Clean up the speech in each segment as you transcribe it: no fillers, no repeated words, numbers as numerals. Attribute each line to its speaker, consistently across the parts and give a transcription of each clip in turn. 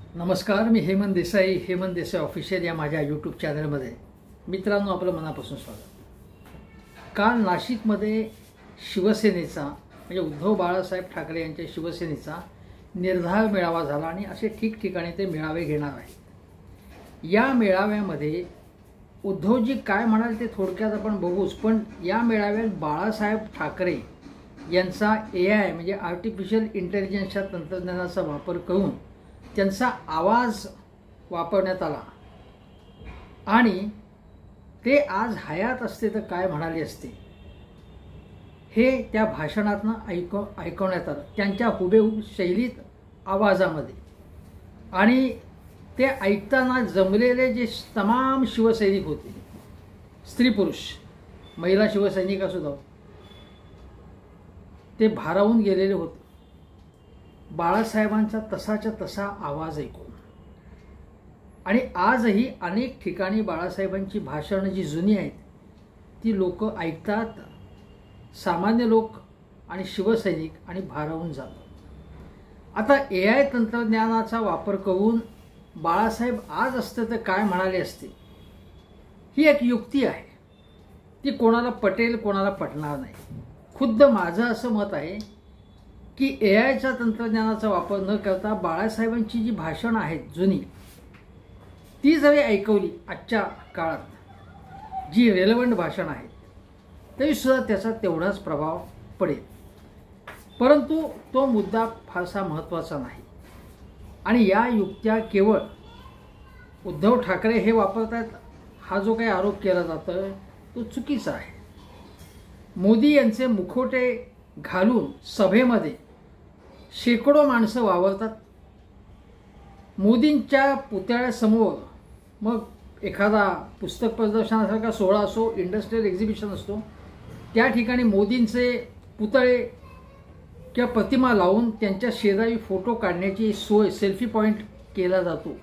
Speaker 1: नमस्कार, मी हेमंत देसाई ऑफिशियल या माझ्या यूट्यूब चॅनलमध्ये मित्रांनो आपलं मनापासून स्वागत। काल नाशिकमध्ये शिवसेनेचा म्हणजे उद्धव बाळासाहेब ठाकरे यांच्या शिवसेनेचा निर्धार मेळावा झाला आणि असे ठिकठिकाणी ते मेळावे घेणार आहेत। या मेळाव्यामध्ये उद्धवजी काय म्हणाले ते थोडक्यात आपण बघूच, पण या मेळाव्यात बाळासाहेब ठाकरे यांचा AI म्हणजे आर्टिफिशियल इंटेलिजन्सच्या तंत्रज्ञानाचा वापर करून त्यांचा आवाज वापरण्यात आला आणि ते आज हयात असते तर काय म्हणाले असते हे त्या भाषणातून ऐकवण्यात आलं, त्यांच्या हुबेहूब शैलीत आवाजामध्ये। आणि ते ऐकताना जमलेले जे तमाम शिवसैनिक होते, स्त्री पुरुष महिला शिवसैनिकसुद्धा ते भारावून गेलेले होते बाळासाहेबांचा तसाच्या तसा आवाज ऐकून। आणि आजही अनेक ठिकाणी बाळासाहेबांची भाषणं जी जुनी आहेत ती लोक ऐकतात, सामान्य लोक आणि शिवसैनिक, आणि भारावून जातात। आता AI तंत्रज्ञानाचा वापर करून बाळासाहेब आज असते तर काय म्हणाले असते ही एक युक्ती आहे, ती कोणाला पटेल कोणाला पटणार नाही। खुद्द माझं असं मत आहे की AIच्या तंत्रज्ञानाचा वापर न करता बाळासाहेबांची जी भाषणं आहेत जुनी ती जरी ऐकवली आजच्या काळात जी रेलेव्हंट भाषणं आहेत तरीसुद्धा त्याचा तेवढाच प्रभाव पडेल, परंतु तो मुद्दा फारसा महत्त्वाचा नाही। आणि या युक्त्या केवळ उद्धव ठाकरे हे वापरतात हा जो काही आरोप केला जातो तो चुकीचा आहे। मोदी यांचे मुखवटे घालून सभेमध्ये शेकडो माणसं वावरतात। मोदींच्या पुतळ्यासमोर मग एखादा पुस्तक प्रदर्शनासारखा सोहळा असो, इंडस्ट्रियल एक्झिबिशन असतो, त्या ठिकाणी मोदींचे पुतळे किंवा प्रतिमा लावून त्यांच्या शेजारी फोटो काढण्याची सोय सेल्फी पॉईंट केला जातो।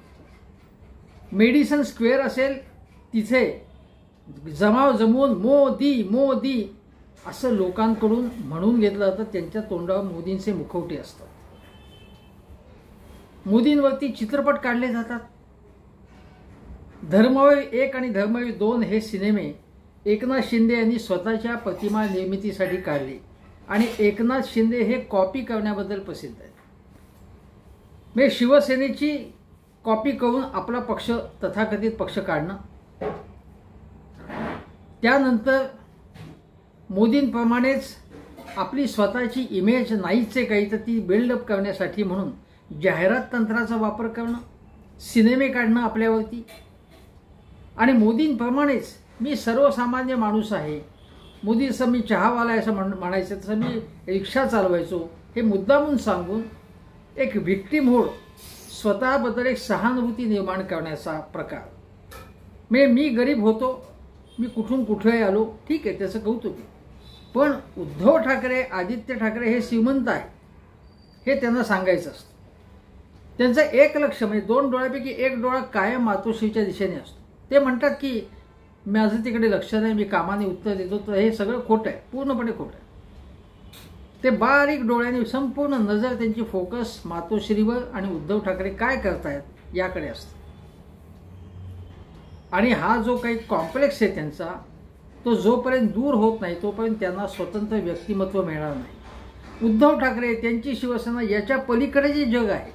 Speaker 1: मेडिसन स्क्वेअर असेल तिथे जमाव जमवून मोदी मोदी असं लोकांकडून म्हणून घेतलं जातं, त्यांच्या तोंडावर मोदींचे मुखवटे असतात। मोदींवरती चित्रपट काढले जातात। धर्मवीर 1 आणि धर्मवीर 2 हे सिनेमे एकनाथ शिंदे यांनी स्वतःच्या प्रतिमा निर्मितीसाठी काढले आणि एकनाथ शिंदे हे कॉपी करण्याबद्दल प्रसिद्ध आहेत। म्हणजे शिवसेनेची कॉपी करून आपला पक्ष तथाकथित पक्ष काढणं, त्यानंतर मोदींप्रमाणेच आपली स्वतःची इमेज नाहीच आहे काही तर ती बिल्डअप करण्यासाठी म्हणून जाहिरात तंत्राचा वापर करणं, सिनेमे काढणं आपल्यावरती। आणि मोदींप्रमाणेच मी सर्वसामान्य माणूस आहे, मोदींचं मी चहावाला आहे असं म्हणायचं, तसं मी रिक्षा चालवायचो हे मुद्दामून सांगून एक व्हिक्टिम होड स्वतःबद्दल एक सहानुभूती निर्माण करण्याचा प्रकार। मी गरीब होतो, मी कुठून कुठे आलो, ठीक आहे त्याचं कौतुक आहे, पण उद्धव ठाकरे आदित्य ठाकरे हे श्रीमंत आहे हे त्यांना सांगायचं असतं। त्यांचं एक लक्ष म्हणजे 2 डोळ्यापैकी 1 डोळा कायम मातोश्रीच्या दिशेने असतो। ते म्हणतात की माझं तिकडे लक्ष नाही, मी कामाने उत्तर देतो, तर हे सगळं खोटं आहे, पूर्णपणे खोटं आहे। ते बारीक डोळ्याने संपूर्ण नजर त्यांची फोकस मातोश्रीवर आणि उद्धव ठाकरे काय करतायत याकडे असतं। आणि हा जो काही कॉम्प्लेक्स आहे त्यांचा तो जोपर्यंत दूर होत नाही तोपर्यंत त्यांना स्वतंत्र व्यक्तिमत्व मिळणार नाही। उद्धव ठाकरे त्यांची शिवसेना याच्या पलीकडे जे जग आहे,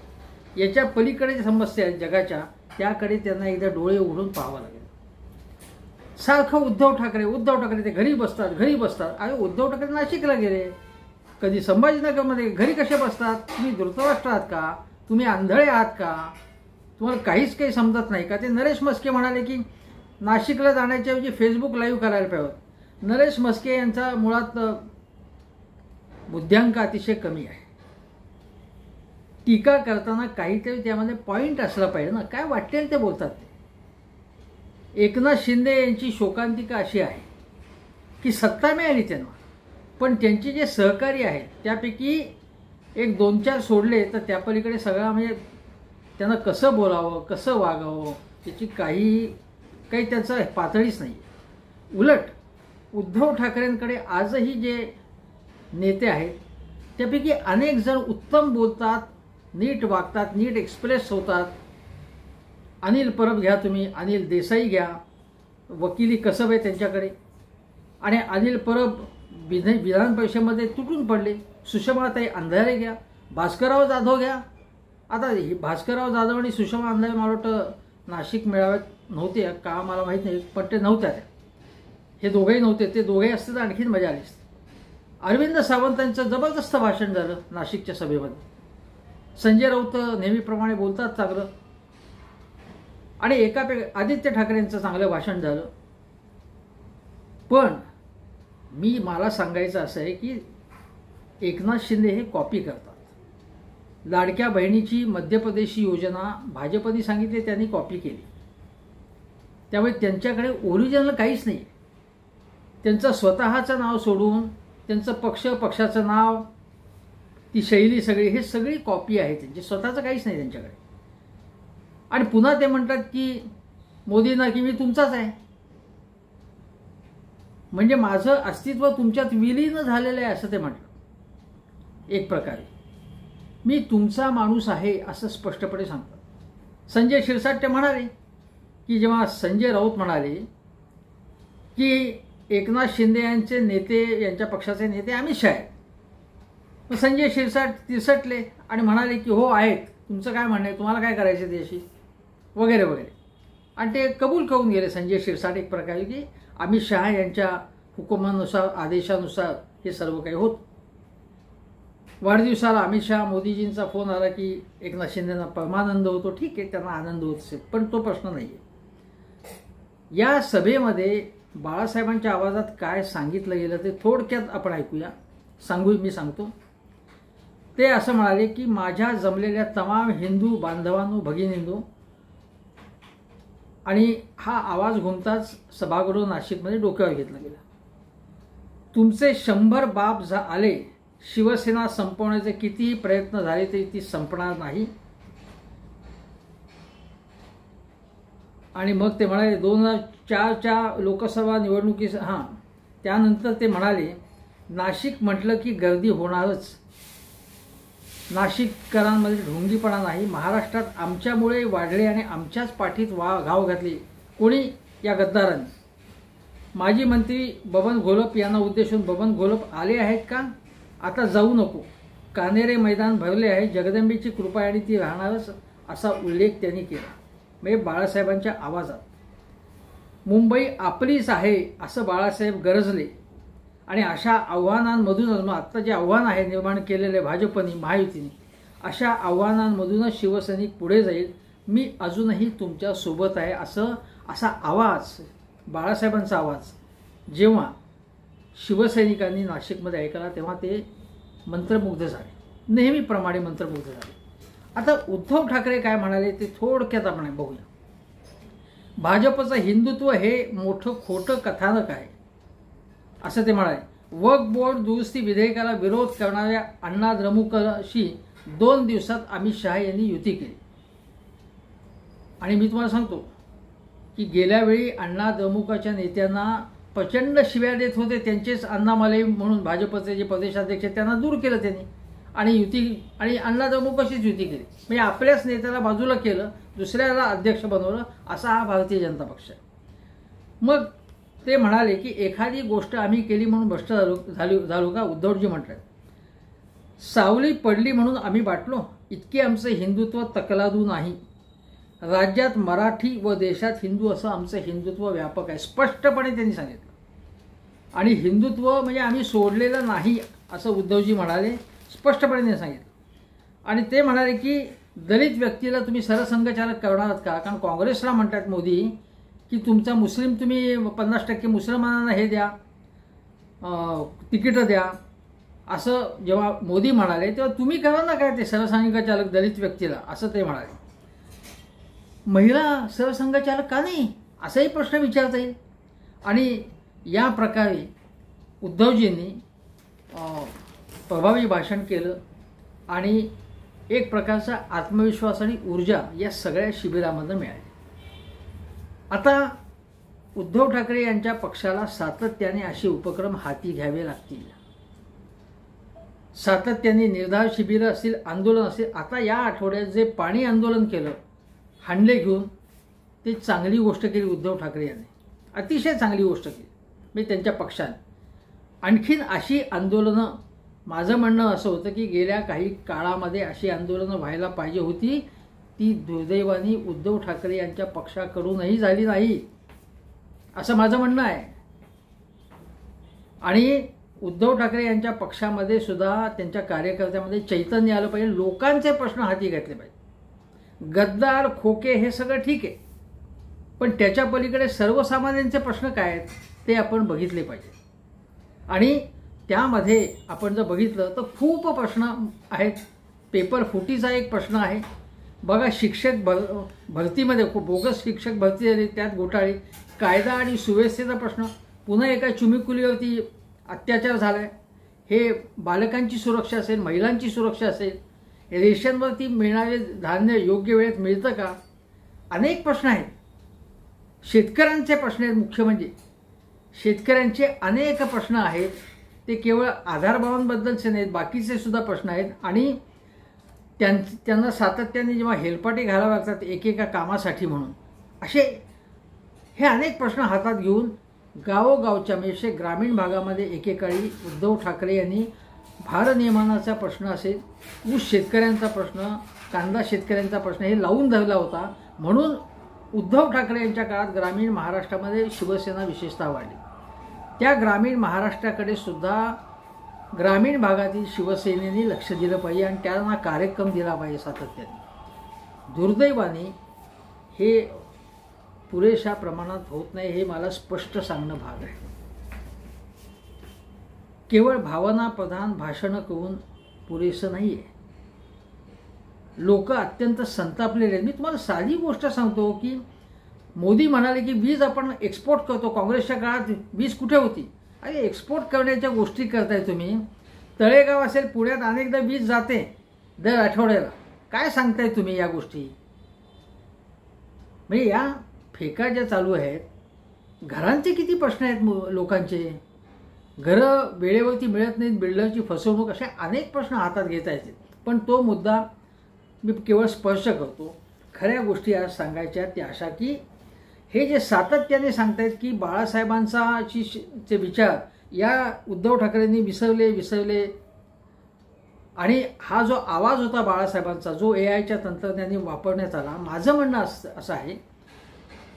Speaker 1: याच्या पलीकडे जे समस्या आहेत जगाच्या, त्याकडे त्यांना एकदा डोळे उघडून पाहावं लागेल। सारखं उद्धव ठाकरे ते घरी बसतात। अरे उद्धव ठाकरे नाशिकला गेले, कधी संभाजीनगरमध्ये, घरी कसे बसतात? तुम्ही धृतराष्ट्र आहात का? तुम्ही आंधळे आहात का? तुम्हाला काही समजत नाही का? ते नरेश म्हस्के म्हणाले की नाशिकला जाण्याच्या ऐवजी फेसबुक लाईव्ह करायला पाहिजे। नरेश म्हस्के यांचा मुळात बुद्ध्यांक अतिशय कमी आहे। टीका करताना काहीतरी त्यामध्ये पॉईंट असला पाहिजे ना, काय वाटेल ते बोलतात ते। एकनाथ शिंदे यांची शोकांतिका अशी आहे की सत्ता मिळाली त्यांना, पण त्यांचे जे सहकारी आहेत त्यापैकी 1-2-4 सोडले तर त्यापलीकडे सगळा म्हणजे त्यांना कसं बोलावं कसं वागावं त्याची काही त्याचं पातळीच नाही। उलट उद्धव ठाकरेंकडे आजही जे नेते आहेत त्यापैकी अनेक जण उत्तम बोलतात, नीट वागतात, नीट एक्सप्रेस होतात, अनिल परब घ्या, तुम्ही अनिल देसाई घ्या, वकिली कसब आहे त्यांच्याकडे, आणि अनिल परब विधान परिषदेमध्ये तुटून पडले. सुषमाताई अंधारे घ्या, भास्करराव जाधव घ्या. आता भास्करराव जाधव आणि सुषमा अंधारे मला वाटतं नाशिक मेळाव्यात नव्हते का मला माहीत नाही, पण ते नव्हत्या त्या, हे दोघेही नव्हते. ते दोघेही असते तर आणखीन मजा आली असते. अरविंद सावंतांचं जबरदस्त भाषण झालं नाशिकच्या सभेमध्ये. संजय राऊत नेहमीप्रमाणे बोलतात चांगलं, आणि एकापेक्षा आदित्य ठाकरेंचं चांगलं भाषण झालं. पण मला सांगायचं असं आहे की एकनाथ शिंदे हे कॉपी करतात. लाडक्या बहिणीची मध्य प्रदेशची योजना भाजपने सांगितली, त्यांनी कॉपी केली. त्यामुळे त्यांच्याकडे ओरिजिनल काहीच नाही. त्यांचं स्वतःचं नाव सोडून त्यांचं पक्षाचं नाव, ती शैली सगळी, हे सगळी कॉपी आहे त्यांची, स्वतःचं काहीच नाही त्यांच्याकडे. आणि पुन्हा ते म्हणतात की मोदींना की मी तुमचाच आहे, म्हणजे माझं अस्तित्व तुमच्यात विलीन झालेलं आहे असं ते म्हटलं. एक प्रकारे मी तुमचा माणूस आहे असं स्पष्टपणे सांगतात. संजय शिरसाट ते म्हणाले की जेव्हा संजय राऊत म्हणाले की एकनाथ शिंदे यांचे नेते, यांच्या पक्षाचे नेते अमित शहा आहेत, मग संजय शिरसाट तिरसटले आणि म्हणाले की हो आहेत, तुमचं काय म्हणणं आहे, तुम्हाला काय करायचं त्याशी वगैरे वगैरे. आणि ते कबूल करून गेले संजय शिरसाट एक प्रकारे की अमित शहा यांच्या हुकुमानुसार, आदेशानुसार हे सर्व काही होत. वाढदिवसाला अमित शहा मोदीजींचा फोन आला की एकनाथ शिंदेंना परमानंद होतो, ठीक आहे, त्यांना आनंद होत असेल, पण तो प्रश्न नाही आहे. या सभेमध्ये बाळासाहेबांच्या आवाजात काय सांगितलं गेलं ते थोडक्यात आपण ऐकूया. मी सांगतो. ते असं म्हणाले की माझ्या जमलेल्या तमाम हिंदू बांधवांनो, भगिनींनो, आणि हा आवाज घुमताच सभागृह नाशिकमध्ये डोक्यावर घेतला गेला. तुमचे 100 बाप आले, शिवसेना संपवण्याचे कितीही प्रयत्न झाले तरी ती संपणार नाही. आणि मग ते म्हणाले 2004च्या लोकसभा निवडणुकीस त्यानंतर ते म्हणाले नाशिक म्हटलं की गर्दी होणारच, नाशिककरांमध्ये ढोंगीपणा नाही, महाराष्ट्रात आमच्यामुळे वाढले आणि आमच्याच पाठीत घाव घातली कोणी, या गद्दारांनी. माजी मंत्री बबन घोलप यांना उद्देशून, बबन घोलप आले आहेत का, आता जाऊ नको, कानेरे मैदान भरले आहे, जगदंबेची कृपा आणि ती राहणारच असा उल्लेख त्यांनी केला. म्हणजे बाळासाहेबांच्या आवाजात मुंबई आपलीच आहे असं बाळासाहेब गरजले. आणि अशा आव्हानांमधूनच, आत्ता जे आव्हान आहे निर्माण केलेले भाजपने, महायुतीने, अशा आव्हानांमधूनच शिवसैनिक पुढे जाईल. मी अजूनही तुमच्या सोबत आहे असा आवाज, बाळासाहेबांचा आवाज जेव्हा शिवसैनिकांनी नाशिकमध्ये ऐकला तेव्हा ते मंत्रमुग्ध झाले, नेहमीप्रमाणे मंत्रमुग्ध झाले. आता उद्धव ठाकरे काय म्हणाले ते थोडक्यात आपण बघूया. भाजपचं हिंदुत्व हे मोठं खोटं कथानक आहे असं ते म्हणाले. वक्फ बोर्ड दुरुस्ती विधेयकाला विरोध करणाऱ्या अण्णा द्रमुकशी 2 दिवसात अमित शहा यांनी युती केली. आणि मी तुम्हाला सांगतो की गेल्या वेळी अण्णा द्रमुकच्या नेत्यांना प्रचंड शिव्या देत होते, त्यांचेच अण्णामलई म्हणून भाजपचे जे प्रदेशाध्यक्ष त्यांना दूर केलं त्यांनी, आणि अण्णा द्रमुकशीच युती केली. म्हणजे आपल्याच नेत्याला बाजूला केलं, दुसऱ्याला अध्यक्ष बनवलं, असा हा भारतीय जनता पक्ष आहे. मग ते म्हणाले की एखादी गोष्ट आम्ही केली म्हणून भ्रष्ट झालो का, उद्धवजी म्हटलं. सावली पडली म्हणून आम्ही बाटलो, इतके आमचं हिंदुत्व तकलादू नाही. राज्यात मराठी व देशात हिंदू असं आमचं हिंदुत्व व्यापक आहे, स्पष्टपणे त्यांनी सांगितलं. आणि हिंदुत्व म्हणजे आम्ही सोडलेलं नाही असं उद्धवजी म्हणाले, स्पष्टपणे त्यांनी सांगितलं. आणि ते म्हणाले की दलित व्यक्तीला तुम्ही सरसंघचालक करणार आहात का, कारण काँग्रेसला म्हणतात मोदी की तुमचा मुस्लिम, तुम्ही 50% मुसलमानांना हे द्या, तिकीटं द्या, असं जेव्हा मोदी म्हणाले तेव्हा तुम्ही करा ना काय ते सरसंघचालक दलित व्यक्तीला, असं ते म्हणाले. महिला सरसंघचालक का नाही असाही प्रश्न विचारता येईल. आणि या प्रकारे उद्धवजींनी प्रभावी भाषण केलं आणि एक प्रकारचा आत्मविश्वास आणि ऊर्जा या सगळ्या शिबिरामधून मिळाली. आता उद्धव ठाकरे यांच्या पक्षाला सातत्याने असे उपक्रम हाती घ्यावे लागतील. सातत्याने निर्धार शिबिरं असतील, आंदोलन असेल. आता या आठवड्यात जे पाणी आंदोलन केलं, हांडले घेऊन, ते चांगली गोष्ट केली उद्धव ठाकरे यांनी, अतिशय चांगली गोष्ट केली म्हणजे त्यांच्या पक्षाने. आणखीन अशी आंदोलनं, माझं म्हणणं असं होतं की गेल्या काही काळामध्ये अशी आंदोलनं व्हायला पाहिजे होती, ती दुर्दैवाने उद्धव ठाकरे यांच्या पक्षाकडूनही झाली नाही असं माझं म्हणणं आहे. आणि उद्धव ठाकरे यांच्या पक्षामध्ये सुद्धा त्यांच्या कार्यकर्त्यामध्ये चैतन्य आलं पाहिजे, लोकांचे प्रश्न हाती घेतले पाहिजे. गद्दार खोके हे सगळं ठीक आहे, पण त्याच्या पलीकडे सर्वसामान्यांचे प्रश्न काय आहेत ते आपण बघितले पाहिजे. आणि त्यामध्ये आपण जर बघितलं तर खूप प्रश्न आहेत. पेपर फुटीचा एक प्रश्न आहे बघा, शिक्षक भरतीमध्ये खूप बोगस शिक्षक भरती झाली, त्यात घोटाळे, कायदा आणि सुव्यवस्थेचा प्रश्न, पुन्हा एका चिमुकलीवरती अत्याचार झाला आहे, हे बालकांची सुरक्षा असेल, महिलांची सुरक्षा असेल, रेशनवरती मिळणारे धान्य योग्य वेळेत मिळतं का, अनेक प्रश्न आहेत. शेतकऱ्यांचे प्रश्न आहेत, मुख्य म्हणजे शेतकऱ्यांचे अनेक प्रश्न आहेत. ते केवळ आधारभावांबद्दलचे नाहीत, बाकीचे सुद्धा प्रश्न आहेत. आणि त्यांना सातत्याने जेव्हा हेलपाटे घालावे लागतात एकेका कामासाठी म्हणून, असे हे अनेक प्रश्न हातात घेऊन गावोगावच्या म्हणजे ग्रामीण भागामध्ये एकेकाळी उद्धव ठाकरे यांनी भारनियमनाचा प्रश्न असेल, ऊस शेतकऱ्यांचा प्रश्न, कांदा शेतकऱ्यांचा प्रश्न हे लावून धरला होता. म्हणून उद्धव ठाकरे यांच्या काळात ग्रामीण महाराष्ट्रामध्ये शिवसेना विशेषतः वाढली. त्या ग्रामीण महाराष्ट्राकडे सुद्धा ग्रामीण भागातील शिवसेनेने लक्ष दिलं पाहिजे आणि त्यांना कार्यक्रम दिला पाहिजे सातत्याने. दुर्दैवाने हे पुरेशा प्रमाणात होत नाही, हे मला स्पष्ट सांगणं भाग आहे. केवळ भावनाप्रधान भाषणं करून पुरेसं नाही आहे. लोक अत्यंत संतापलेले आहेत. मी तुम्हाला साधी गोष्ट सांगतो की मोदी म्हणाले की वीज आपण एक्सपोर्ट करतो, काँग्रेसच्या काळात वीज कुठे होती? अरे एक्सपोर्ट करण्याच्या गोष्टी करताय तुम्ही. तळेगाव असेल पुण्यात अनेकदा वीज जाते दर आठवड्याला, काय सांगताय तुम्ही या गोष्टी? म्हणजे या फेका ज्या चालू आहेत, घरांचे किती प्रश्न आहेत लोकांचे, घरं वेळेवरती मिळत नाहीत, बिल्डरची फसवणूक, अशा अनेक प्रश्न हातात घेता येतील. पण तो मुद्दा मी केवळ स्पर्श करतो. खऱ्या गोष्टी आज सांगायच्या त्या अशा की हे जे सातत्याने सांगतायत की बाळासाहेबांचे विचार या उद्धव ठाकरेंनी विसरले आणि हा जो आवाज होता बाळासाहेबांचा, जो AIच्या तंत्रज्ञानाने वापरण्यात आला, माझं म्हणणं असं आहे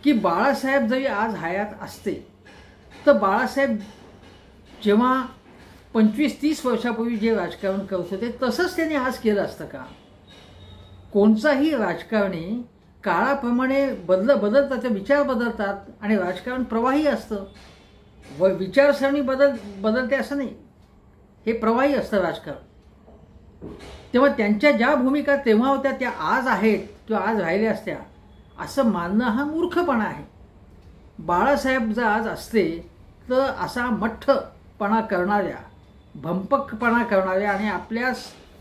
Speaker 1: की बाळासाहेब जरी आज हयात असते तर बाळासाहेब जेव्हा 25-30 वर्षापूर्वी जे राजकारण करत होते तसंच त्यांनी आज केलं असतं का? कोणताही राजकारणी काळाप्रमाणे बदलतात, ते विचार बदलतात आणि राजकारण प्रवाही असतं. विचारसरणी बदलते असं नाही, हे प्रवाही असतं राजकारण. तेव्हा त्यांच्या ज्या भूमिका तेव्हा होत्या त्या आज आहेत किंवा आज राहिल्या असत्या असं मानणं हा मूर्खपणा आहे. बाळासाहेब जर आज असते तर असा मठ्ठपणा करणाऱ्या, भंपकपणा करणाऱ्या आणि आपल्या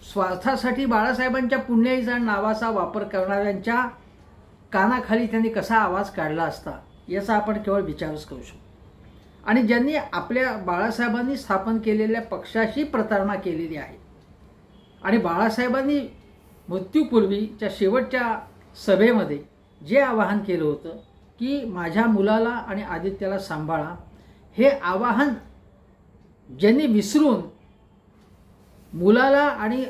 Speaker 1: स्वार्थासाठी बाळासाहेबांच्या पुण्याईचा नावाचा वापर करणाऱ्यांच्या कानाखाली त्यांनी कसा आवाज काढला असता याचा आपण केवळ विचारच करू शकतो. आणि ज्यांनी आपल्या बाळासाहेबांनी स्थापन केलेल्या पक्षाशी प्रतारणा केलेली आहे आणि बाळासाहेबांनी मृत्यूपूर्वीच्या शेवटच्या सभेमध्ये जे आवाहन केलं होतं की माझ्या मुलाला आणि आदित्याला सांभाळा, हे आवाहन ज्यांनी विसरून मुलाला आणि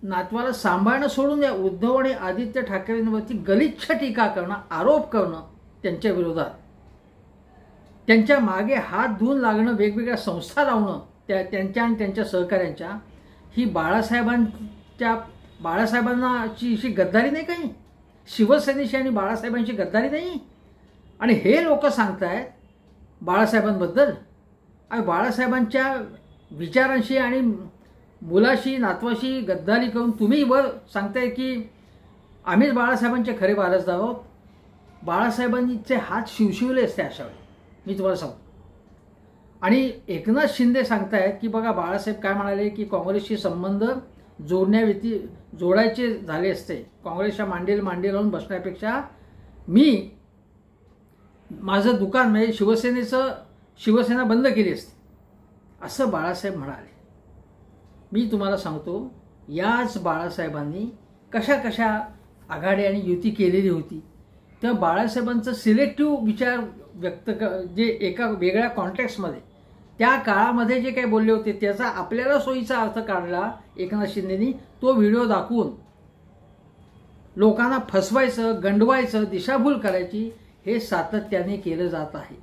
Speaker 1: नातवाला सांभाळणं सोडून द्या, उद्धव आणि आदित्य ठाकरेंवरती गलिच्छ टीका करणं, आरोप करणं त्यांच्या विरोधात, त्यांच्या मागे हात धुवून लागणं, वेगवेगळ्या संस्था लावणं त्यांच्या आणि त्यांच्या सहकाऱ्यांच्या, ही बाळासाहेबांची अशी गद्दारी नाही काही, शिवसेनेशी आणि बाळासाहेबांची गद्दारी नाही. आणि हे लोक सांगतायत बाळासाहेबांबद्दल, आणि बाळासाहेबांच्या विचारांशी आणि मुलाशी नातवाशी गद्दारी करून तुम्ही वर सांगताय की आम्हीच बाळासाहेबांचे खरे वारसदार आहोत. बाळासाहेबांचे हात शिवशिवले असते अशा वेळी, मी तुम्हाला सांगतो. आणि एकनाथ शिंदे सांगतायत की बघा बाळासाहेब काय म्हणाले की काँग्रेसशी संबंध जोडायचे झाले असते, काँग्रेसच्या मांडी लावून बसण्यापेक्षा मी माझं दुकान म्हणजे शिवसेना बंद केली असते, असं बाळासाहेब म्हणाले. मी तुम्हाला सांगतो, याच बाळासाहेबांनी कशा आघाडी आणि युती केलेली होती, त्या बाळासाहेबांचं सिलेक्टिव्ह विचार व्यक्त जे एका वेगळ्या कॉन्टेक्स्टमध्ये त्या काळामध्ये जे काही बोलले होते त्याचा आपल्याला सोयीचा अर्थ काढला एकनाथ शिंदेनी, तो व्हिडिओ दाखवून लोकांना फसवायचं, गंडवायचं, दिशाभूल करायची हे सातत्याने केलं जात आहे.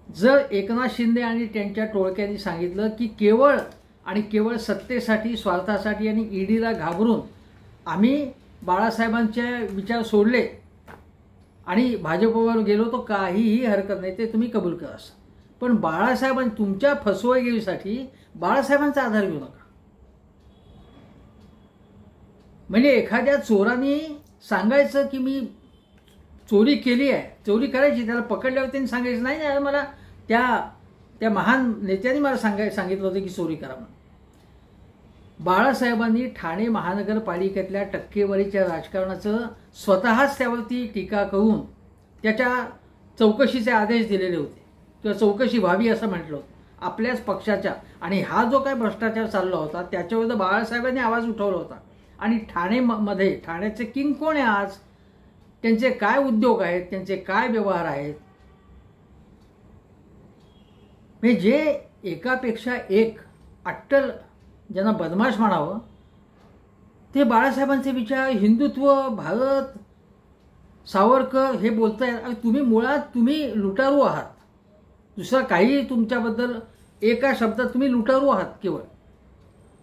Speaker 1: जर एकनाथ शिंदे आणि त्यांच्या टोळक्यांनी सांगितलं की केवळ आणि केवळ सत्तेसाठी, स्वार्थासाठी आणि ईडीला घाबरून आम्ही बाळासाहेबांचे विचार सोडले आणि भाजपवर गेलो, तो काहीही हरकत नाही, ते तुम्ही कबूल करा. पण बाळासाहेबांनी तुमच्या फसवेगिरीसाठी बाळासाहेबांचा आधार घेऊ नका. म्हणजे एखाद्या चोराने सांगायचं की मी चोरी केली आहे, चोरी करायची, त्याला पकडल्यावर त्यांनी सांगायचं नाही नाही मला त्या महान नेत्यांनी मला सांगितलं होतं की चोरी करा म्हणून. बाळासाहेबांनी ठाणे महानगरपालिकेतल्या टक्केवारीच्या राजकारणाचं स्वतःच त्यावरती टीका करून त्याच्या चौकशीचे आदेश दिलेले होते किंवा चौकशी व्हावी असं म्हटलं होतं आपल्याच पक्षाच्या. आणि हा जो काही भ्रष्टाचार चालला होता त्याच्याविरुद्ध बाळासाहेबांनी आवाज उठवला होता. आणि ठाणेमध्ये ठाण्याचे किंग कोण आहे आज, त्यांचे काय उद्योग आहेत, त्यांचे काय व्यवहार आहेत, म्हणजे जे एकापेक्षा एक अट्टल ज्यांना बदमाश म्हणावं ते बाळासाहेबांचे विचार, हिंदुत्व, भारत, सावरकर हे बोलताय. तुम्ही मुळात तुम्ही लुटारू आहात, दुसरं काही तुमच्याबद्दल एका शब्दात तुम्ही लुटारू आहात केवळ,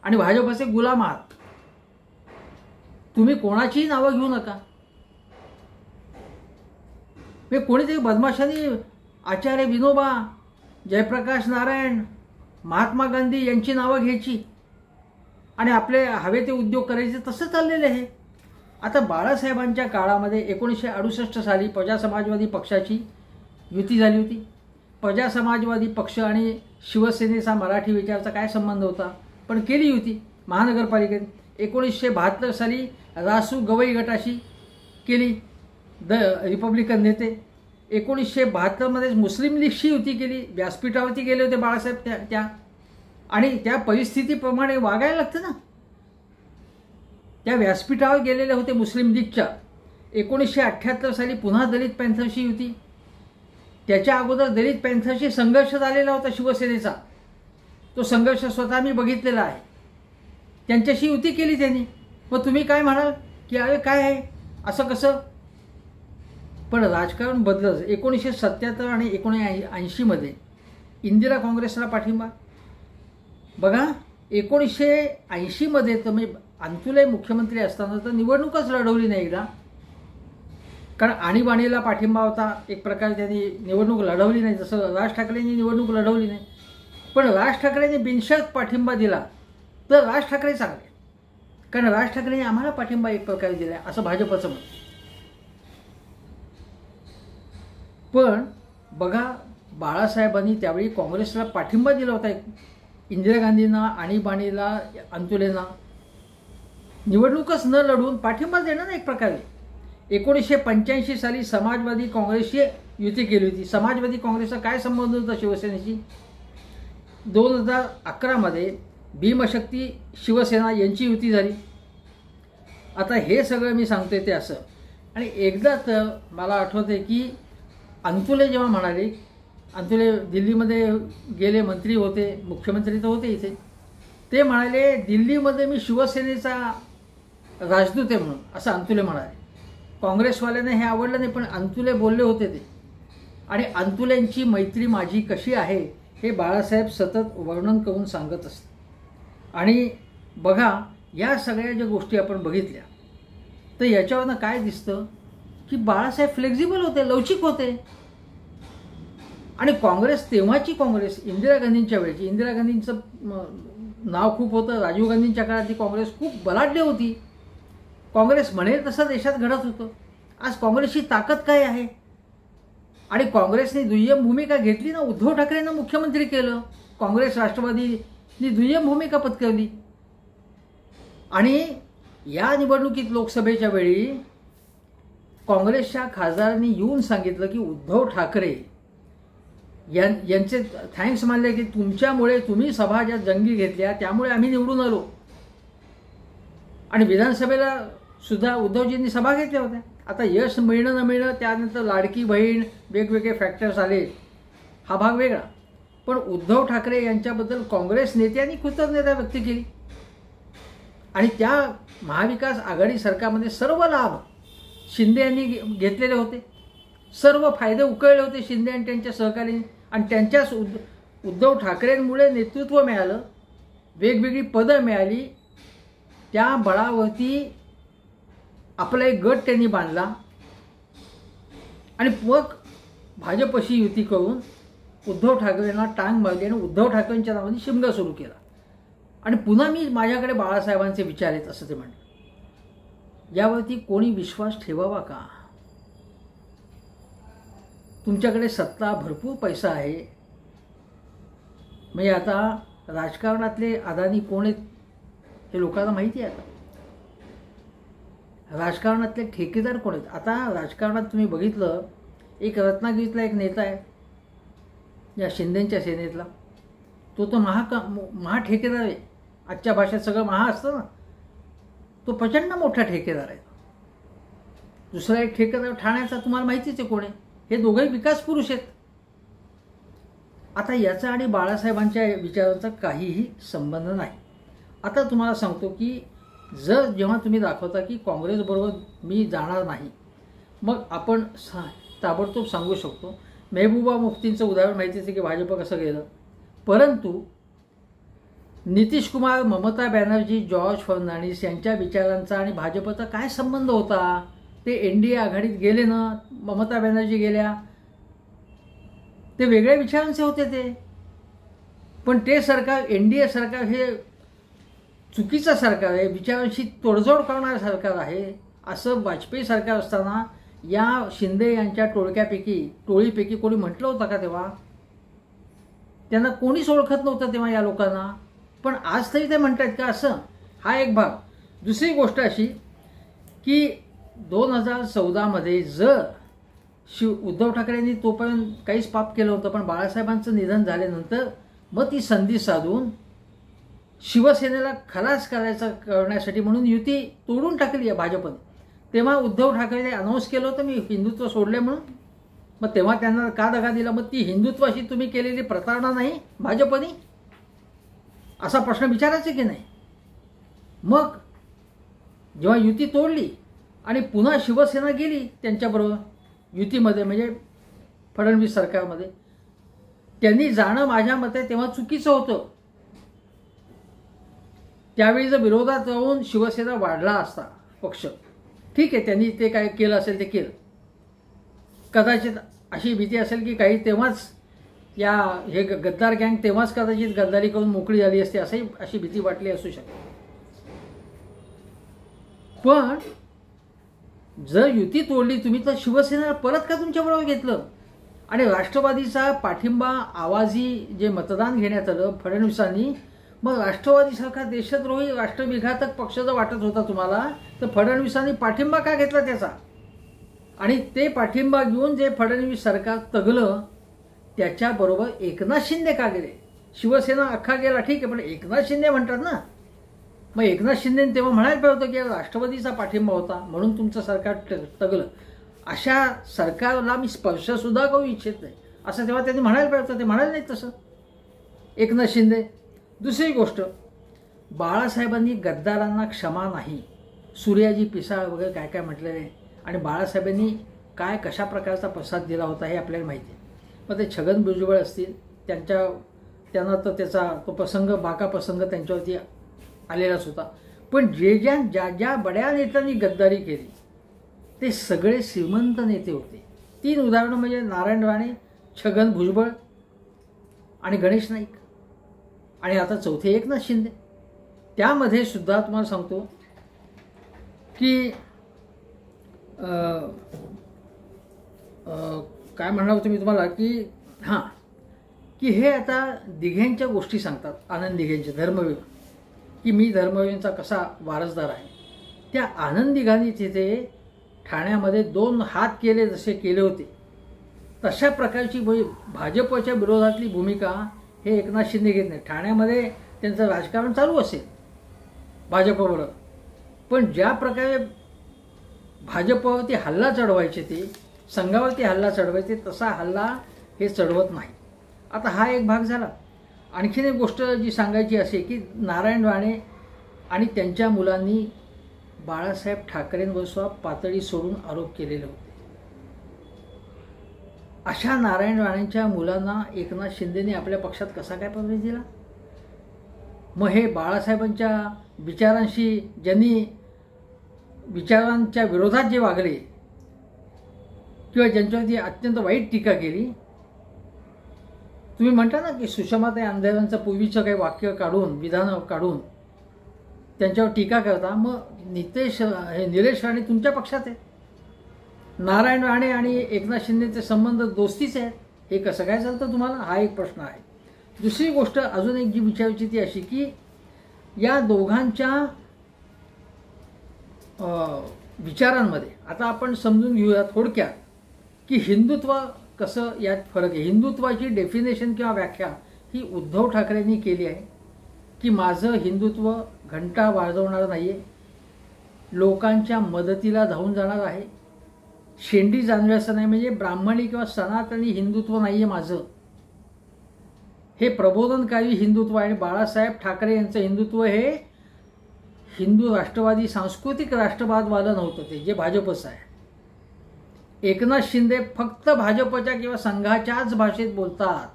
Speaker 1: आणि भाजपचे गुलाम आहात. तुम्ही कोणाचीही नावं घेऊ नका. मी कोणीतरी बदमाशांनी आचार्य विनोबा, जयप्रकाश नारायण, महात्मा गांधी यांची नावं घ्यायची आणि आपले हवे ते उद्योग करायचे, तसं चाललेले आहे. आता बाळासाहेबांच्या काळामध्ये 1968 साली प्रजा समाजवादी पक्षाची युती झाली होती. प्रजा समाजवादी पक्ष आणि शिवसेनेचा मराठी विचाराचा काय संबंध होता, पण केली युती महानगरपालिकेत. 1972 साली रासू गवई गटाशी केली रिपब्लिकन नेते. 1972 मध्ये मुस्लिम लीगशी युती केली, व्यासपीठावरती गेले होते बाळासाहेब त्या आणि त्या परिस्थितीप्रमाणे वागायला लागतं ना. त्या व्यासपीठावर गेलेले होते मुस्लिम लीगच्या. 1978 साली पुन्हा दलित पॅन्थरशी युती. त्याच्या अगोदर दलित पॅन्थरशी संघर्ष झालेला होता शिवसेनेचा, तो संघर्ष स्वतः मी बघितलेला आहे. त्यांच्याशी युती केली त्यांनी. मग तुम्ही काय म्हणाल की अरे काय आहे असं कसं, पण राजकारण बदललं. 1977 आणि 1980 मध्ये इंदिरा काँग्रेसला पाठिंबा. बघा 1980 मध्ये तर मी अंतुले मुख्यमंत्री असताना तर निवडणूकच लढवली नाही एकदा, कारण आणीबाणीला पाठिंबा होता एक प्रकारे, त्यांनी निवडणूक लढवली नाही, जसं राज ठाकरेंनी निवडणूक लढवली नाही. पण राज ठाकरेंनी बिनशर्त पाठिंबा दिला तर राज ठाकरे चांगले, कारण राज ठाकरेंनी आम्हाला पाठिंबा एक प्रकारे दिला असं भाजपचं मत. पण बघा बाळासाहेबांनी त्यावेळी काँग्रेसला पाठिंबा दिला होता, इंदिरा गांधींना, आणीबाणीला, अंतुलेंना. निवडणूकच न लढवून पाठिंबा देणं ना एक प्रकारे. 1985 साली समाजवादी काँग्रेसशी युती केली होती. समाजवादी काँग्रेसचा काय संबंध होता शिवसेनेशी. 2011 मध्ये भीमशक्ती शिवसेना यांची युती झाली. आता हे सगळं मी सांगतोय ते असं. आणि एकदा तर मला आठवते की अंतुले जेव्हा म्हणाले, अंतुले दिल्लीमध्ये गेले, मंत्री होते, मुख्यमंत्री तर होते इथे, ते म्हणाले दिल्लीमध्ये मी शिवसेनेचा राजदूत आहे म्हणून, असं अंतुले म्हणाले. काँग्रेसवाल्यांना हे आवडलं नाही, पण अंतुले बोलले होते ते. आणि अंतुलेंची मैत्री माझी कशी आहे हे बाळासाहेब सतत वर्णन करून सांगत असतात. आणि बघा या सगळ्या ज्या गोष्टी आपण बघितल्या तर याच्यावरनं काय दिसतं की बाळासाहेब फ्लेक्झिबल होते, लवचिक होते. आणि काँग्रेस, तेव्हाची काँग्रेस इंदिरा गांधींच्या वेळची, इंदिरा गांधींचं नाव खूप होतं, राजीव गांधींच्या काळातली काँग्रेस खूप बलाढ्य होती. काँग्रेस म्हणेल तसं देशात घडत होतं. आज काँग्रेसची ताकद काय आहे. आणि काँग्रेसने दुय्यम भूमिका घेतली ना, उद्धव ठाकरेंना मुख्यमंत्री केलं, काँग्रेस राष्ट्रवादीने दुय्यम भूमिका पत्करली. आणि या निवडणुकीत लोकसभेच्या वेळी काँग्रेसच्या खासदारांनी येऊन सांगितलं की उद्धव ठाकरे यांचे थँक्स मानले की तुमच्यामुळे, तुम्ही सभा ज्या जंगी घेतल्या त्यामुळे आम्ही निवडून आलो. आणि विधानसभेला सुद्धा उद्धवजींनी सभा घेतल्या होत्या. आता यश मिळणं न मिळणं, त्यानंतर लाडकी बहीण, वेगवेगळे फॅक्टर्स आले, हा भाग वेगळा. पण उद्धव ठाकरे यांच्याबद्दल काँग्रेस नेत्यांनी कृतज्ञता व्यक्त केली आणि त्या महाविकास आघाडी सरकारमध्ये सर्व लाभ शिंदे यांनी घेतलेले होते. सर्व फायदे उकळले होते शिंदे आणि त्यांच्या सहकार्याने. आणि त्यांच्याच उद्धव ठाकरेंमुळे नेतृत्व मिळालं, वेगवेगळी पदं मिळाली. त्या बळावरती आपला एक गट त्यांनी बांधला आणि मग भाजपशी युती करून उद्धव ठाकरेंना टांग मारली आणि उद्धव ठाकरेंच्या नावाने शिमगा सुरू केला. आणि पुन्हा मी माझ्याकडे बाळासाहेबांचे विचार आहेत असं ते म्हणलं. यावरती कोणी विश्वास ठेवावा का? तुमच्याकडे सत्ता, भरपूर पैसा आहे. म्हणजे आता राजकारणातले अदानी कोण आहेत हे लोकांना माहिती आहे. आता राजकारणातले ठेकेदार कोण आहेत? आता राजकारणात तुम्ही बघितलं, एक रत्नागिरीतला एक नेता आहे या शिंदेंच्या सेनेतला, तो महा ठेकेदार आहे. आजच्या भाषेत सगळं महा असतं ना, तो प्रचंड मोठा ठेकेदार आहे. दुसरा एक ठेकेदार ठाण्याचा तुम्हाला माहितीच आहे कोण आहे. हे दोघंही विकास पुरुष आहेत. आता याचा आणि बाळासाहेबांच्या विचारांचा काहीही संबंध नाही. आता तुम्हाला सांगतो की जेव्हा तुम्ही दाखवता की काँग्रेसबरोबर मी जाणार नाही, मग आपण ताबडतोब सांगू शकतो. मेहबूबा मुफ्तींचं उदाहरण माहितीच आहे की भाजप कसं गेलं. परंतु नितीश कुमार, ममता बॅनर्जी, जॉर्ज फर्नांडिस यांच्या विचारांचा आणि भाजपचा काय संबंध होता? ते एनडीए आघाडीत गेले ना, ममता बॅनर्जी गेल्या, ते वेगळ्या विचारांचे होते ते. पण ते सरकार, एनडीए सरकार हे चुकीचं सरकार आहे, विचारांशी तोडजोड करणारं सरकार आहे. असं वाजपेयी सरकार असताना या शिंदे यांच्या टोळीपैकी कोणी म्हटलं होतं का तेव्हा? त्यांना कोणीच ओळखत नव्हतं तेव्हा या लोकांना. पण आज तरी ते म्हणतात का असं? हा एक भाग. दुसरी गोष्ट अशी की 2014मध्ये जर उद्धव ठाकरेंनी तोपर्यंत काहीच पाप केलं होतं, पण बाळासाहेबांचं निधन झाल्यानंतर मग ती संधी साधून शिवसेनेला खलास करण्यासाठी म्हणून युती तोडून टाकली आहे भाजपने. तेव्हा उद्धव ठाकरेने अनाऊन्स केलं होतं मी हिंदुत्व सोडले म्हणून. मग तेव्हा त्यांना का दगा दिला? मग ती हिंदुत्वाशी तुम्ही केलेली प्रतारणा नाही भाजपने, असा प्रश्न विचारायचा की नाही? मग जेव्हा युती तोडली आणि पुन्हा शिवसेना गेली त्यांच्याबरोबर युतीमध्ये, म्हणजे फडणवीस सरकारमध्ये, त्यांनी जाणं माझ्या मते तेव्हा चुकीचं होतं. त्यावेळी जर विरोधात राहून शिवसेना वाढला असता पक्ष, ठीक आहे, त्यांनी ते काय केलं असेल ते केलं. कदाचित अशी भीती असेल की काही तेव्हाच हे गद्दार गँग तेव्हाच कदाचित गद्दारी करून मोकळी झाली असते, अशी भीती वाटली असू शकते. पण जर युती तोडली तुम्ही, तर शिवसेना परत का तुमच्याबरोबर घेतलं? आणि राष्ट्रवादीचा पाठिंबा आवाजी जे मतदान घेण्यात आलं फडणवीसांनी, मग राष्ट्रवादीसारखा देशद्रोही राष्ट्रविघातक पक्ष जर वाटत होता तुम्हाला, तर फडणवीसांनी पाठिंबा का घेतला त्याचा? आणि ते पाठिंबा घेऊन जे फडणवीस सरकार तगलं, त्याच्याबरोबर एकनाथ शिंदे का गेले? शिवसेना अख्खा गेला ठीक आहे, पण एकनाथ शिंदे म्हणतात ना. मग एकनाथ शिंदेने तेव्हा म्हणायला पाहिजे होतं की राष्ट्रवादीचा पाठिंबा होता म्हणून तुमचं सरकार तगलं. अशा सरकारला मी स्पर्शसुद्धा करू इच्छित नाही असं तेव्हा त्यांनी म्हणायला पाहिजे होतं. ते म्हणाले नाहीत तसं एकनाथ शिंदे. दुसरी गोष्ट, बाळासाहेबांनी गद्दारांना क्षमा नाही, सूर्याजी पिसाळ वगैरे काय काय म्हटलेलं आहे. आणि बाळासाहेबांनी काय कशा प्रकारचा प्रसाद दिला होता हे आपल्याला माहिती आहे. मग ते छगन भुजबळ असतील, त्यांना तर त्याचा तो प्रसंग, बाका प्रसंग त्यांच्यावरती आलेलाच होता. पण ज्या बड्या नेत्यांनी गद्दारी केली ते सगळे श्रीमंत नेते होते. 3 उदाहरणं म्हणजे नारायण राणे, छगन भुजबळ आणि गणेश नाईक, आणि आता चौथे एकनाथ शिंदे. त्यामध्ये सुद्धा तुम्हाला सांगतो की काय म्हणणार होतं मी तुम्हाला की की हे आता दिघ्यांच्या गोष्टी सांगतात, आनंद दिघेंचे, धर्मवीर, की मी धर्मवीरांचा कसा वारसदार आहे. त्या आनंद दिघांनी तिथे ठाण्यामध्ये 2 हात केले जसे केले होते, तशा प्रकारची भाजपच्या विरोधातली भूमिका हे एकनाथ शिंदे घेत नाही. ठाण्यामध्ये त्यांचं राजकारण चालू असेल भाजपबरोबर, पण ज्या प्रकारे भाजपवरती हल्ला चढवायचे, ते संघावरती हल्ला चढवायचे, तसा हल्ला हे चढवत नाही. आता हा एक भाग झाला. आणखीन एक गोष्ट जी सांगायची असे की नारायण राणे आणि त्यांच्या मुलांनी बाळासाहेब ठाकरेंवर सुद्धा पातळी सोडून आरोप केलेले होते. अशा नारायण राणेंच्या मुलांना एकनाथ शिंदेने आपल्या पक्षात कसा काय प्रवेश दिला? मग हे बाळासाहेबांच्या विचारांशी, ज्यांनी विचारांच्या विरोधात जे वागले किंवा ज्यांच्यावरती अत्यंत वाईट टीका केली, तुम्ही म्हणता ना की सुषमाताई अंधाऱ्यांचं पूर्वीचं काही वाक्य काढून, विधानं काढून त्यांच्यावर टीका करता, मग निलेश राणे तुमच्या पक्षात आहे. नारायण राणे आणि एकनाथ शिंदेचे संबंध दोस्तीचे आहेत. हे कसं काय चालतं तुम्हाला? हा एक प्रश्न आहे. दुसरी गोष्ट अजून एक जी विचारायची ती अशी की या दोघांच्या विचारांमध्ये आता आपण समजून घेऊया थोडक्यात की हिंदुत्व कसं, यात फरक आहे. हिंदुत्वाची डेफिनेशन किंवा व्याख्या ही उद्धव ठाकरेंनी केली आहे की माझं हिंदुत्व घंटा वाजवणार नाही आहे, लोकांच्या मदतीला धावून जाणार आहे, शेंडी जानव्याचं नाही, म्हणजे ब्राह्मणी किंवा सनातनी हिंदुत्व नाही आहे माझं, हे प्रबोधनकारी हिंदुत्व आहे. बाळासाहेब ठाकरे यांचं हिंदुत्व हे हिंदू राष्ट्रवादी सांस्कृतिक राष्ट्रवादवालं नव्हतं, ते जे भाजपचं आहे. एकनाथ शिंदे फक्त भाजपच्या किंवा संघाच्याच भाषेत बोलतात.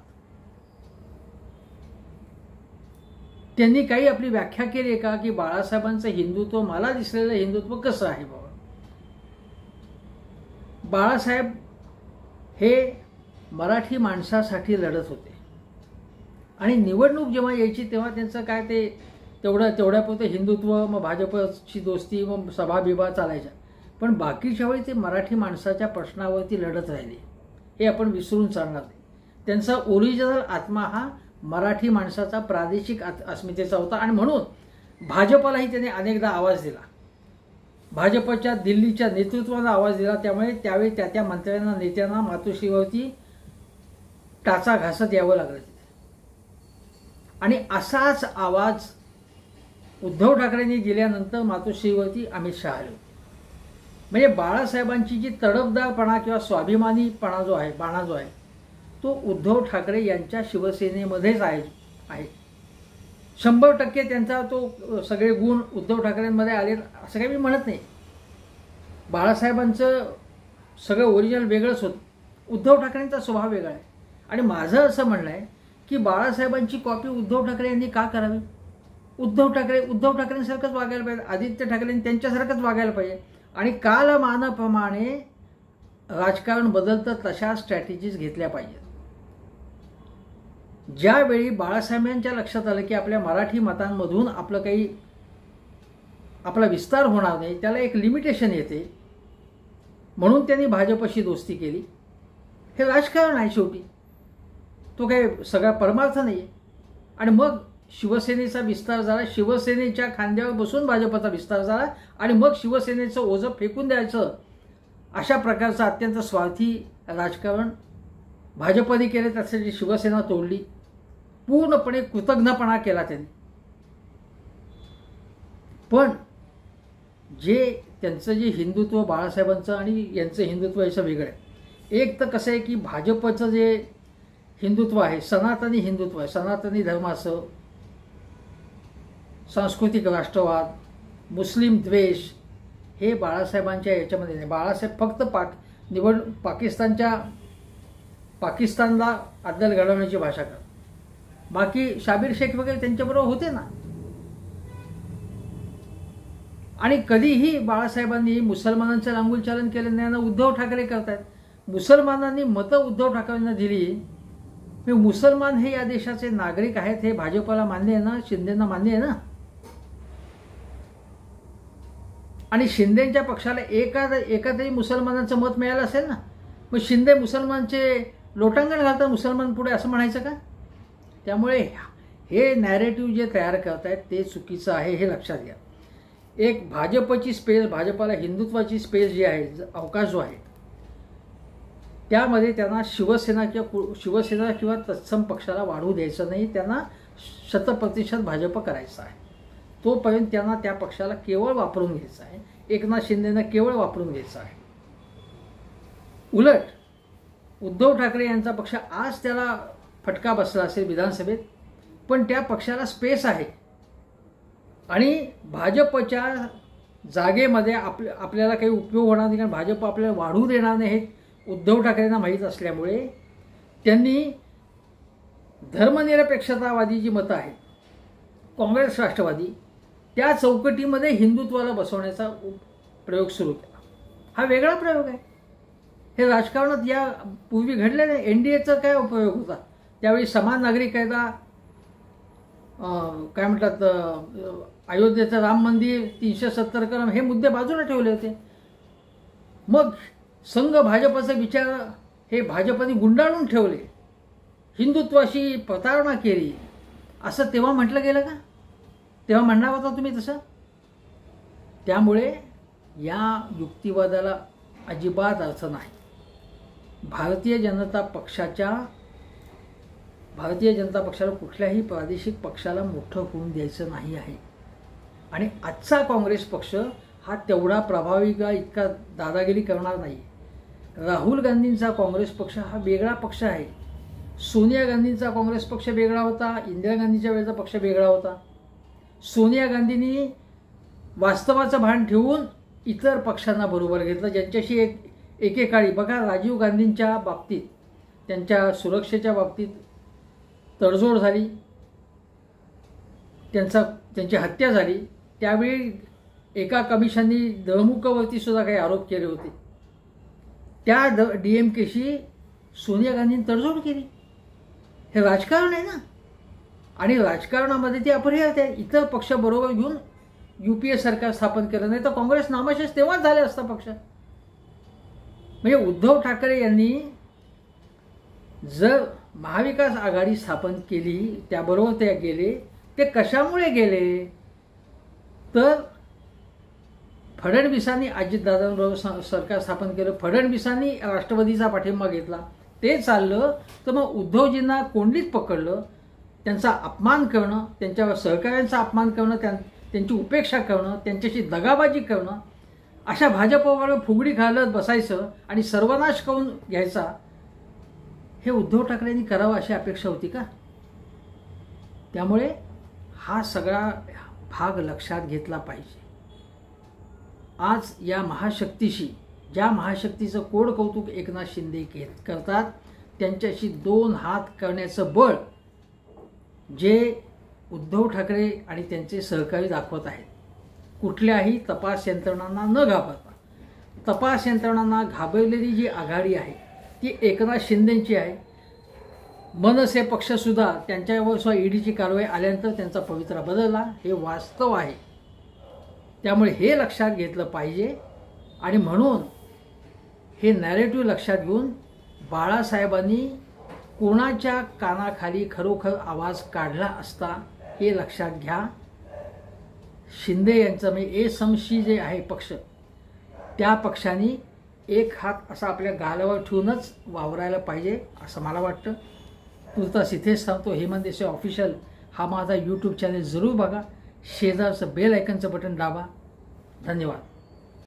Speaker 1: त्यांनी काही आपली व्याख्या केली का की बाळासाहेबांचं हिंदुत्व, मला दिसलेलं हिंदुत्व कसं आहे बाबा? बाळासाहेब हे मराठी माणसासाठी लढत होते आणि निवडणूक जेव्हा यायची तेव्हा त्यांचं काय ते तेवढ्यापुरतं हिंदुत्व, मग भाजपची दोस्ती, मग सभाबिभा चालायच्या, पण बाकीच्या वेळी ते मराठी माणसाच्या प्रश्नावरती लढत राहिले. हे आपण विसरून चालणार नाही. त्यांचा ओरिजिनल आत्मा हा मराठी माणसाचा प्रादेशिक अस्मितेचा होता आणि म्हणून भाजपलाही त्याने अनेकदा आवाज दिला, भाजपच्या दिल्लीच्या नेतृत्वाला आवाज दिला. त्यामुळे त्यावेळी त्या मंत्र्यांना, नेत्यांना मातोश्रीवरती टाचा घासत यावं लागलं आणि असाच आवाज उद्धव ठाकरेंनी दिल्यानंतर मातोश्रीवरती अमित शहा आले. म्हणजे बाळासाहेबांची जी तडफदारपणा किंवा स्वाभिमानीपणा जो आहे, बाणा जो आहे, तो उद्धव ठाकरे यांच्या शिवसेनेमध्येच आहे. 100% त्यांचा तो सगळे गुण उद्धव ठाकरेंमध्ये आले असं काही मी म्हणत नाही. बाळासाहेबांचं सगळं ओरिजिनल वेगळंच होतं, उद्धव ठाकरेंचा स्वभाव वेगळा आहे. आणि माझं असं म्हणणं आहे की बाळासाहेबांची कॉपी उद्धव ठाकरे यांनी का करावी? उद्धव ठाकरेंसारखंच वागायला पाहिजे, आदित्य ठाकरेंनी त्यांच्यासारखंच वागायला पाहिजे. आणि कालमानाप्रमाणे राजकारण बदलतं तशा स्ट्रॅटेजीज घेतल्या पाहिजेत. ज्यावेळी बाळासाहेबांच्या लक्षात आलं की आपल्या मराठी मतांमधून आपला विस्तार होणार नाही, त्याला एक लिमिटेशन येते, म्हणून त्यांनी भाजपशी दोस्ती केली. हे राजकारण आहे शेवटी, तो काही सगळा परमार्थ नाही आहे. आणि मग शिवसेनेचा विस्तार झाला, शिवसेनेच्या खांद्यावर बसून भाजपचा विस्तार झाला आणि मग शिवसेनेचं ओझं फेकून द्यायचं अशा प्रकारचं अत्यंत स्वार्थी राजकारण भाजपने केले. त्यासाठी शिवसेना तोडली, पूर्णपणे कृतज्ञपणा केला त्यांनी. पण त्यांचं जे हिंदुत्व बाळासाहेबांचं आणि यांचं हिंदुत्व याचं वेगळं आहे. एक तर कसं आहे की भाजपचं जे हिंदुत्व आहे, सनातनी हिंदुत्व आहे, सनातनी धर्माचं, सांस्कृतिक राष्ट्रवाद, मुस्लिम द्वेष, हे बाळासाहेबांच्या याच्यामध्ये नाही. बाळासाहेब फक्त पाकिस्तानला अद्दल घडवण्याची भाषा करतात. बाकी शाबीर शेख वगैरे त्यांच्याबरोबर होते ना. आणि कधीही बाळासाहेबांनी मुसलमानांचं लांगुलचालन केलं नाही ना. उद्धव ठाकरे करतात. मुसलमानांनी मतं उद्धव ठाकरेंना दिली. मुसलमान हे या देशाचे नागरिक आहेत, हे भाजपला मान्य आहे ना, शिंदेंना मान्य आहे ना. आणि शिंदेच्या पक्षाला एका तरी मुसलमानांचं मत मिळालं असेल ना. मग शिंदे मुसलमानचे लोटांगण घालतात मुसलमान पुढे असं म्हणायचं का? त्यामुळे हे नॅरेटिव्ह जे तयार करतायत ते चुकीचं आहे, हे लक्षात घ्या. एक भाजपची स्पेस, भाजपला हिंदुत्वाची स्पेस जी आहे, अवकाश जो आहे, त्यामध्ये त्यांना शिवसेना किंवा तत्सम पक्षाला वाढवू द्यायचं नाही. त्यांना 100% भाजप करायचं आहे. तोपर्यंत त्यांना त्या पक्षाला केवळ वापरून घ्यायचं आहे. एकनाथ शिंदेंना केवळ वापरून घ्यायचा आहे. उलट उद्धव ठाकरे यांचा पक्ष आज त्याला फटका बसला असेल विधानसभेत, पण त्या पक्षाला स्पेस आहे आणि भाजपच्या जागेमध्ये आपल्याला काही उपयोग होणार नाही, कारण भाजप आपल्याला वाढू देणार नाही हे उद्धव ठाकरेंना माहीत असल्यामुळे त्यांनी धर्मनिरपेक्षतावादी जी मतं आहेत काँग्रेस राष्ट्रवादी त्या चौकटीमध्ये हिंदुत्वाला बसवण्याचा प्रयोग सुरू केला. हा वेगळा प्रयोग आहे. हे राजकारणात या पूर्वी घडले नाही. NDAचा काय उपयोग होता त्यावेळी? समान नागरिक कायदा, काय म्हणतात, अयोध्येचं राम मंदिर, 370 कलम हे मुद्दे बाजूला ठेवले होते. मग संघ भाजपचे विचार हे भाजपने गुंडाळून ठेवले, हिंदुत्वाशी प्रतारणा केली, असं तेव्हा म्हटलं गेलं का? तेव्हा म्हणणार होता तुम्ही तसं? त्यामुळे या युक्तिवादाला अजिबात अर्थ नाही. भारतीय जनता पक्षाला कुठल्याही प्रादेशिक पक्षाला मोठं होऊन द्यायचं नाही आहे. आणि आजचा काँग्रेस पक्ष हा तेवढा प्रभावी का इतका दादागिरी करणार नाही. राहुल गांधींचा काँग्रेस पक्ष हा वेगळा पक्ष आहे. सोनिया गांधींचा काँग्रेस पक्ष वेगळा होता, इंदिरा गांधीच्या वेळेचा पक्ष वेगळा होता. सोनिया गांधींनी वास्तवाचं भान ठेवून इतर पक्षांना बरोबर घेतलं, ज्यांच्याशी एकेकाळी बघा राजीव गांधींच्या बाबतीत त्यांच्या सुरक्षेच्या बाबतीत तडजोड झाली, त्यांची हत्या झाली. त्यावेळी एका कमिशननी द्रमुकवरती सुद्धा काही आरोप केले होते. त्या DMKशी सोनिया गांधींनी तडजोड केली. हे राजकारण आहे ना. आणि राजकारणामध्ये ते अपरिहार्य आहे. इतर पक्ष बरोबर घेऊन UPA सरकार स्थापन केलं, नाही तर काँग्रेस नामशेष तेव्हाच झाले असता पक्ष. म्हणजे उद्धव ठाकरे यांनी जर महाविकास आघाडी स्थापन केली, त्याबरोबर ते गेले, ते कशामुळे गेले? तर फडणवीसांनी अजितदादांबरोबर सरकार स्थापन केलं, फडणवीसांनी राष्ट्रवादीचा पाठिंबा घेतला, ते चाललं. तर मग उद्धवजींना कोंडीत पकडलं. त्यांचा अपमान करणं, त्यांच्या सहकाऱ्यांचा अपमान करणं, त्यांची उपेक्षा करणं, त्यांच्याशी दगाबाजी करणं, अशा भाजपवर फुगडी घालत बसायचं आणि सर्वनाश करून घ्यायचा, हे उद्धव ठाकरेंनी करावं अशी अपेक्षा होती का? त्यामुळे हा सगळा भाग लक्षात घेतला पाहिजे. आज या महाशक्तीशी, ज्या महाशक्तीचं कोड कौतुक एकनाथ शिंदे करतात, त्यांच्याशी 2 हात करण्याचं बळ जे उद्धव ठाकरे आणि त्यांचे सहकारी दाखवत आहेत. कुठल्याही तपास यंत्रणांना न घाबरता, तपास यंत्रणांना घाबरलेली जी आघाडी आहे ती एकनाथ शिंदेची आहे. मनसे पक्षसुद्धा त्यांच्यावर सुद्धा EDची कारवाई आल्यानंतर त्यांचा पवित्रा बदलला, हे वास्तव आहे. त्यामुळे हे लक्षात घेतलं पाहिजे. आणि म्हणून हे नॅरेटिव्ह लक्षात घेऊन बाळासाहेबांनी कोणाच्या कानाखाली खरोखर आवाज काढला असता हे लक्षात घ्या. शिंदे यांचं म्हणजे एसमशी जे आहे पक्ष, त्या पक्षाने एक हात असा आपल्या गालावर ठेवूनच वावरायला पाहिजे असं मला वाटतं. तुर्तास इथेच सांगतो. हेमंत देसाई ऑफिशियल हा माझा YouTube चॅनल जरूर बघा. शेजारचं बेल आयकनचं बटन दाबा. धन्यवाद.